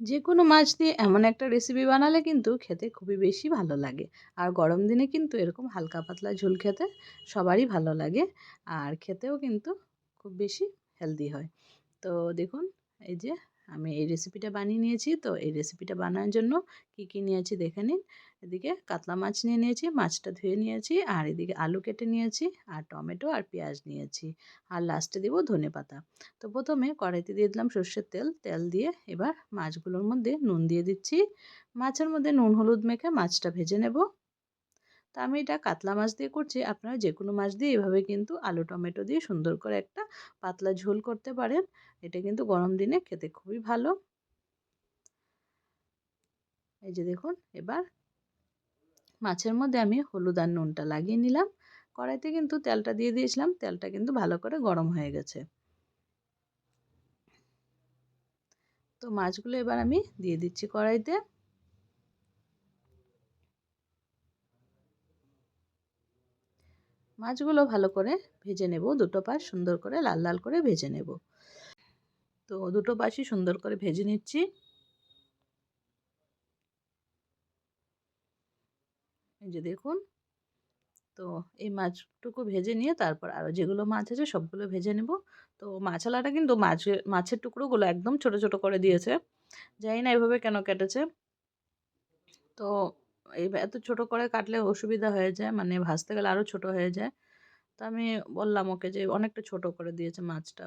যেকোনো মাছ দিয়ে এমন একটা রেসিপি বানালে কিন্তু খেতে খুবই বেশি ভালো লাগে। আর গরম দিনে কিন্তু এরকম হালকা পাতলা ঝোল খেতে সবারই ভালো লাগে। আর খেতেও কিন্তু খুব বেশি হেলদি হয়। তো দেখুন, এই যে আমি এই রেসিপিটা বানিয়ে নিয়েছি। তো এই রেসিপিটা বানানোর জন্য কি নিয়েছি দেখে নিন। এদিকে কাতলা মাছ নিয়ে নিয়েছি, মাছটা ধুয়ে নিয়েছি। আর এদিকে আলু কেটে নিয়েছি, আর টমেটো আর পেঁয়াজ নিয়েছি। আর লাস্টে দেব ধনেপাতা। তো প্রথমে কড়াইতে দিয়ে দিলাম সর্ষের তেল। তেল দিয়ে এবার মাছগুলোর মধ্যে নুন দিয়ে দিচ্ছি। মাছের মধ্যে নুন হলুদ মেখে মাছটা ভেজে নেব। তো আমি এটা কাতলা মাছ দিয়ে করছি। আপনারা যেকোনো মাছ দিয়ে এভাবে কিন্তু আলু টমেটো দিয়ে সুন্দর করে একটা পাতলা ঝোল করতে পারেন। এটা কিন্তু গরম দিনে খেতে খুবই ভালো। এই যে দেখুন, এবার মাছের মধ্যে আমি হলুদ আর নুনটা লাগিয়ে নিলাম। কড়াইতে কিন্তু তেলটা দিয়ে দিয়েছিলাম। তেলটা কিন্তু ভালো করে গরম হয়ে গেছে। তো মাছগুলো এবার আমি দিয়ে দিচ্ছি কড়াইতে। মাছগুলো ভালো করে ভেজে নেব। দুটো পাশ সুন্দর করে লাল লাল করে ভেজে নেব। তো দুটো পাশই সুন্দর করে ভেজে নিচ্ছি। এই যে দেখুন, তো এই মাছটুকু ভেজে নিয়ে তারপর আরও যেগুলো মাছ আছে সবগুলো ভেজে নেব। তো মাছালাটা কিন্তু মাছের টুকরোগুলো একদম ছোট ছোট করে দিয়েছে। জানি না এভাবে কেন কেটেছে। তো এই এত ছোট করে কাটলে অসুবিধা হয়ে যায়, মানে ভাজতে গেলে আরও ছোট হয়ে যায়। তো আমি বললাম ওকে যে অনেকটা ছোট করে দিয়েছে মাছটা।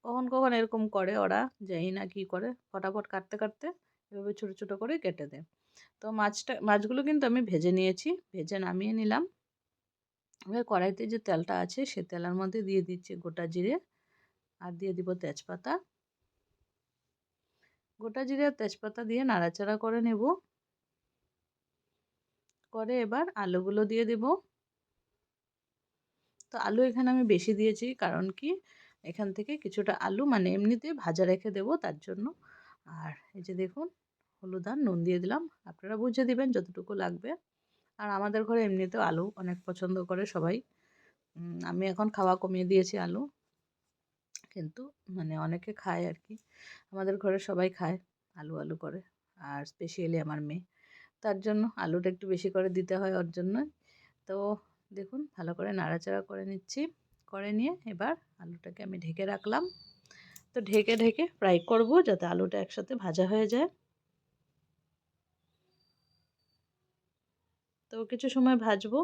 কখন কখন এরকম করে ওরা, জানি না কি করে, ফটাফট কাটতে কাটতে এভাবে ছোট ছোট করে কেটে দেয়। তো মাছগুলো কিন্তু আমি ভেজে নিয়েছি, ভেজে নামিয়ে নিলাম। এবার কড়াইতে যে তেলটা আছে সে তেলের মধ্যে দিয়ে দিচ্ছি গোটা জিরে, আর দিয়ে দিব তেজপাতা। গোটা জিরে আর তেজপাতা দিয়ে নাড়াচাড়া করে নেব। করে এবার আলুগুলো দিয়ে দেব। তো আলু এখানে আমি বেশি দিয়েছি, কারণ কি এখান থেকে কিছুটা আলু মানে এমনিতে ভাজা রেখে দেব তার জন্য। আর এই যে দেখুন, হলুদ আর নুন দিয়ে দিলাম। আপনারা বুঝে দিবেন যতটুকু লাগবে। আর আমাদের ঘরে এমনিতেও আলু অনেক পছন্দ করে সবাই। আমি এখন খাওয়া কমিয়ে দিয়েছি আলু, কিন্তু মানে অনেকে খায় আর কি। আমাদের ঘরে সবাই খায় আলু আলু করে। আর স্পেশালি আমার মেয়ে, তার জন্য আলুটা একটু বেশি করে দিতে হয় ওর জন্য। তো দেখুন, ভালো করে নাড়াচাড়া করে নিচ্ছি। করে নিয়ে এবার আলুটাকে আমি ঢেকে রাখলাম। তো ঢেকে ঢেকে ফ্রাই করব যাতে আলুটা একসাথে ভাজা হয়ে যায়। তো কিছু সময় ভাজবো।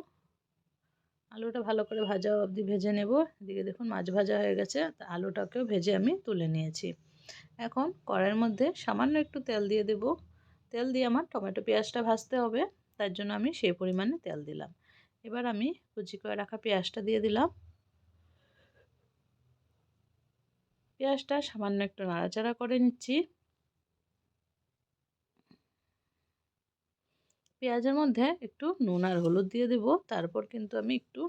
আলুটা ভালো করে ভাজা অবধি ভেজে নেব। এদিকে দেখুন মাছ ভাজা হয়ে গেছে। তা আলুটাকেও ভেজে আমি তুলে নিয়েছি। এখন কড়াইয়ের মধ্যে সামান্য একটু তেল দিয়ে দেব। তেল দিয়ে আমার টমেটো পেঁয়াজটা ভাজতে হবে, তার জন্য আমি সেই পরিমাণে তেল দিলাম। এবার আমি কুচি করে রাখা পেঁয়াজটা দিয়ে দিলাম। পেঁয়াজটা সামান্য একটু নাড়াচাড়া করে নিচ্ছি। পেঁয়াজের মধ্যে একটু নুন আর হলুদ দিয়ে দেব। তারপর কিন্তু আমি একটু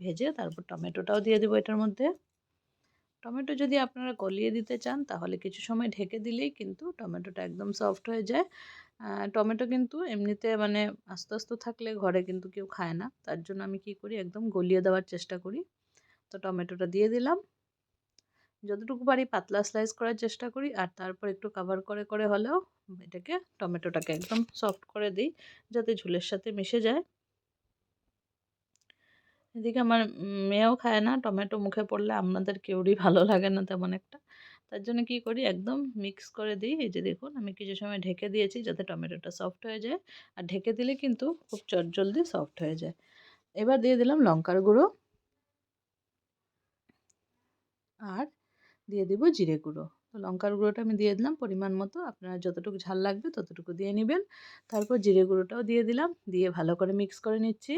ভেজে তারপর টমেটোটাও দিয়ে দেবো এটার মধ্যে। টমেটো যদি আপনারা গলিয়ে দিতে চান তাহলে কিছু সময় ঢেকে দিলেই কিন্তু টমেটোটা একদম সফট হয়ে যায়। টমেটো কিন্তু এমনিতে মানে আস্তে আস্তে থাকলে ঘরে কিন্তু কেউ খায় না, তার জন্য আমি কি করি একদম গলিয়ে দেওয়ার চেষ্টা করি। তো টমেটোটা দিয়ে দিলাম। যতটুকু পারি পাতলা স্লাইস করার চেষ্টা করি, আর তারপর একটু কাভার করে করে হলেও এটাকে টমেটোটাকে একদম সফট করে দিই, যাতে ঝোলের সাথে মিশে যায়। এদিকে আমার মেয়েও খায় না টমেটো, মুখে পড়লে আমাদের কেউরই ভালো লাগে না তেমন একটা। তার জন্য কি করি একদম মিক্স করে দিই। এই যে দেখুন, আমি কিছু সময় ঢেকে দিয়েছি যাতে টমেটোটা সফট হয়ে যায়। আর ঢেকে দিলে কিন্তু খুব চটজলদি সফট হয়ে যায়। এবার দিয়ে দিলাম লঙ্কার গুঁড়ো, আর দিয়ে দিব জিরে গুঁড়ো। তো লঙ্কার গুঁড়োটা আমি দিয়ে দিলাম পরিমাণ মতো, আপনারা যতটুকু ঝাল লাগবে ততটুকু দিয়ে নেবেন। তারপর জিরে গুঁড়োটাও দিয়ে দিলাম, দিয়ে ভালো করে মিক্স করে নিচ্ছি।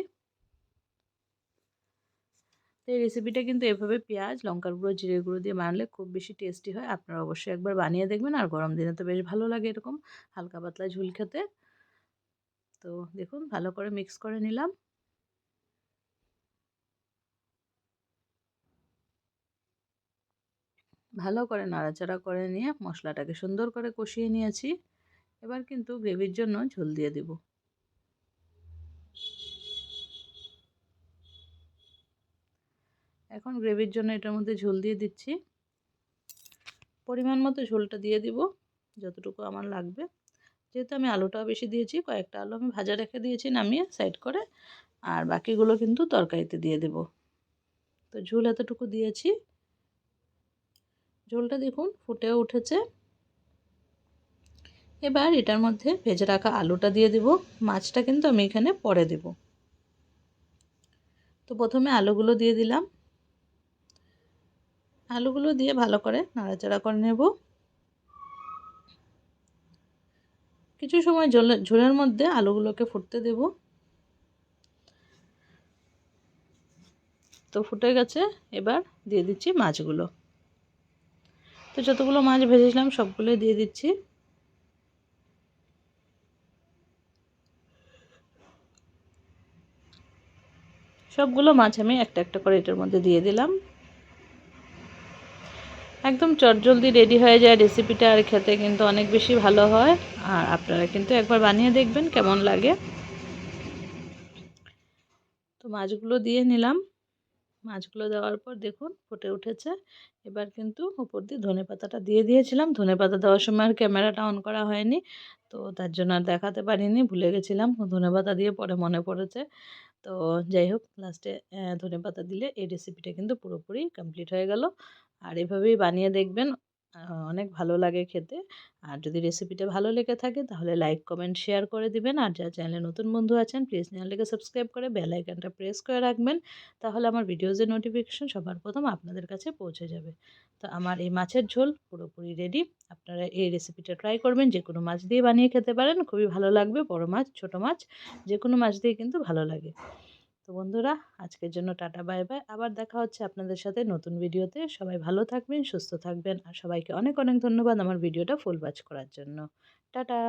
তো এই রেসিপিটা কিন্তু এভাবে পেঁয়াজ লঙ্কার গুঁড়ো জিরে গুঁড়ো দিয়ে বানালে খুব বেশি টেস্টি হয়। আপনারা অবশ্যই একবার বানিয়ে দেখবেন। আর গরম দিনে তো বেশ ভালো লাগে এরকম হালকা পাতলা ঝোল খেতে। তো দেখুন, ভালো করে মিক্স করে নিলাম। ভালো করে নাড়াচাড়া করে নিয়ে মশলাটাকে সুন্দর করে কষিয়ে নিয়েছি। এবার কিন্তু গ্রেভির জন্য ঝোল দিয়ে দেব। এখন গ্রেভির জন্য এটার মধ্যে ঝোল দিয়ে দিচ্ছি। পরিমাণ মতো ঝোলটা দিয়ে দিব। যতটুকু আমার লাগবে। যেহেতু আমি আলুটাও বেশি দিয়েছি, কয়েকটা আলু আমি ভাজা রেখে দিয়েছি নামিয়ে সাইড করে, আর বাকিগুলো কিন্তু তরকারিতে দিয়ে দেব। তো ঝোল এতটুকু দিয়েছি, ঝোলটা দেখুন ফুটেও উঠেছে। এবার এটার মধ্যে ভেজে রাখা আলুটা দিয়ে দেব, মাছটা কিন্তু আমি এখানে পরে দেব। তো প্রথমে আলুগুলো দিয়ে দিলাম, আলুগুলো দিয়ে ভালো করে নাড়াচাড়া করে নেব। কিছু সময় ঝোলের মধ্যে আলুগুলোকে ফুটতে দেব। তো ফুটে গেছে, এবার দিয়ে দিচ্ছি মাছগুলো। তো যতগুলো মাছ ভেজেছিলাম সবগুলোই দিয়ে দিচ্ছি। সবগুলো মাছ আমি একটা একটা করে এটার মধ্যে দিয়ে দিলাম। একদম চটজলদি রেডি হয়ে যায় রেসিপিটা, আর খেতে কিন্তু অনেক বেশি ভালো হয়। আর আপনারা কিন্তু একবার বানিয়ে দেখবেন কেমন লাগে। তো মাছগুলো দিয়ে নিলাম, মাছগুলো দেওয়ার পর দেখুন ফুটে উঠেছে। এবার কিন্তু উপর দিয়ে ধনেপাতাটা দিয়ে দিয়েছিলাম। ধনেপাতা দেওয়ার সময় আর ক্যামেরাটা অন করা হয়নি, তো তার জন্য আর দেখাতে পারিনি, ভুলে গেছিলাম। ধনেপাতা দিয়ে পরে মনে পড়েছে। তো যাই হোক, লাস্টে ধনেপাতা দিলে এই রেসিপিটা কিন্তু পুরোপুরি কমপ্লিট হয়ে গেল। আর এভাবেই বানিয়ে দেখবেন, অনেক ভালো লাগে খেতে। আর যদি রেসিপিটা ভালো লেগে থাকে তাহলে লাইক কমেন্ট শেয়ার করে দিবেন। আর যারা চ্যানেলে নতুন বন্ধু আছেন প্লিজ চ্যানেলটাকে সাবস্ক্রাইব করে বেল আইকনটা প্রেস করে রাখবেন, তাহলে আমার ভিডিওজের নোটিফিকেশন সবার প্রথম আপনাদের কাছে পৌঁছে যাবে। তো আমার এই মাছের ঝোল পুরোপুরি রেডি। আপনারা এই রেসিপিটা ট্রাই করবেন, যে কোনো মাছ দিয়ে বানিয়ে খেতে পারেন, খুবই ভালো লাগবে। বড় মাছ ছোট মাছ যে কোনো মাছ দিয়ে কিন্তু ভালো লাগে। তো বন্ধুরা, আজকের জন্য টাটা বাই বাই। আবার দেখা হচ্ছে আপনাদের সাথে নতুন ভিডিওতে। সবাই ভালো থাকবেন, সুস্থ থাকবেন, আর সবাইকে অনেক অনেক ধন্যবাদ আমার ভিডিওটা ফুল ওয়াচ করার জন্য। টাটা।